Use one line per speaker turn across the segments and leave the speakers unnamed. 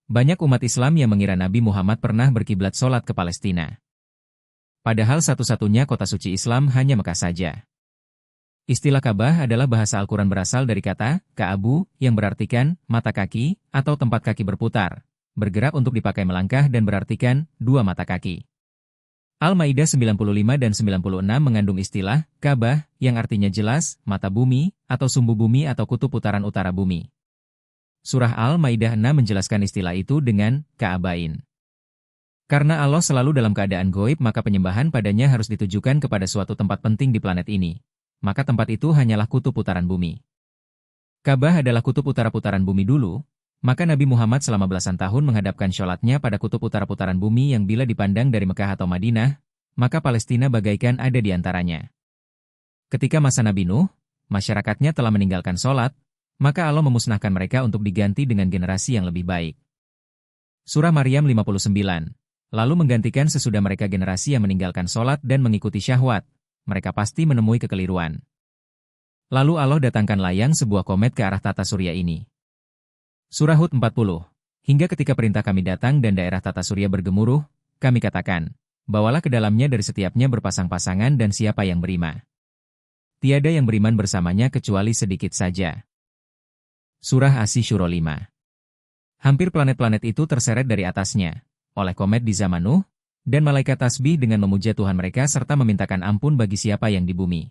Banyak umat Islam yang mengira Nabi Muhammad pernah berkiblat sholat ke Palestina. Padahal satu-satunya kota suci Islam hanya Mekah saja. Istilah Ka'bah adalah bahasa Al-Quran berasal dari kata Ka'abu yang berartikan mata kaki atau tempat kaki berputar, bergerak untuk dipakai melangkah dan berartikan dua mata kaki. Al-Maidah 95 dan 96 mengandung istilah Ka'bah yang artinya jelas, mata bumi, atau sumbu bumi atau kutub putaran utara bumi. Surah Al-Maidah 6 menjelaskan istilah itu dengan Ka'abain. Karena Allah selalu dalam keadaan goib maka penyembahan padanya harus ditujukan kepada suatu tempat penting di planet ini. Maka tempat itu hanyalah kutub putaran bumi. Ka'bah adalah kutub utara-putaran bumi dulu, maka Nabi Muhammad selama belasan tahun menghadapkan sholatnya pada kutub utara-putaran bumi yang bila dipandang dari Mekah atau Madinah, maka Palestina bagaikan ada di antaranya. Ketika masa Nabi Nuh, masyarakatnya telah meninggalkan sholat, maka Allah memusnahkan mereka untuk diganti dengan generasi yang lebih baik. Surah Maryam 59, lalu menggantikan sesudah mereka generasi yang meninggalkan sholat dan mengikuti syahwat, mereka pasti menemui kekeliruan. Lalu Allah datangkan layang sebuah komet ke arah tata surya ini. Surah Hud 40, hingga ketika perintah kami datang dan daerah tata surya bergemuruh, kami katakan, bawalah ke dalamnya dari setiapnya berpasang-pasangan dan siapa yang beriman. Tiada yang beriman bersamanya kecuali sedikit saja. Surah Asy-Syura 5. Hampir planet-planet itu terseret dari atasnya, oleh komet di zaman Nuh, dan malaikat tasbih dengan memuja Tuhan mereka serta memintakan ampun bagi siapa yang di bumi.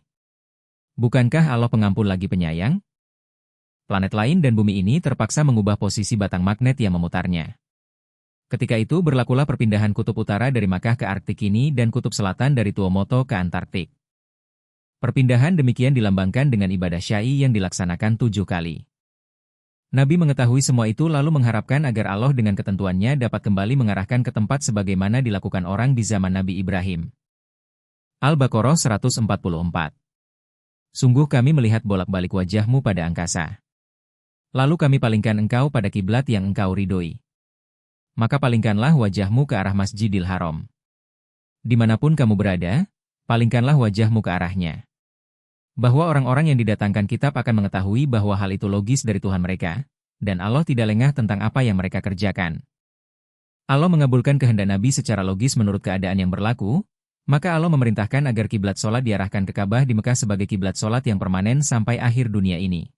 Bukankah Allah pengampun lagi penyayang? Planet lain dan bumi ini terpaksa mengubah posisi batang magnet yang memutarnya. Ketika itu berlakulah perpindahan kutub utara dari Makkah ke Arktik ini dan kutub selatan dari Tuamotu ke Antarktik. Perpindahan demikian dilambangkan dengan ibadah syai yang dilaksanakan 7 kali. Nabi mengetahui semua itu lalu mengharapkan agar Allah dengan ketentuannya dapat kembali mengarahkan ke tempat sebagaimana dilakukan orang di zaman Nabi Ibrahim. Al-Baqarah 144. Sungguh kami melihat bolak-balik wajahmu pada angkasa. Lalu kami palingkan engkau pada kiblat yang engkau ridhoi. Maka palingkanlah wajahmu ke arah Masjidil Haram. Dimanapun kamu berada, palingkanlah wajahmu ke arahnya. Bahwa orang-orang yang didatangkan kitab akan mengetahui bahwa hal itu logis dari Tuhan mereka, dan Allah tidak lengah tentang apa yang mereka kerjakan. Allah mengabulkan kehendak Nabi secara logis menurut keadaan yang berlaku, maka Allah memerintahkan agar kiblat sholat diarahkan ke Ka'bah di Mekah sebagai kiblat sholat yang permanen sampai akhir dunia ini.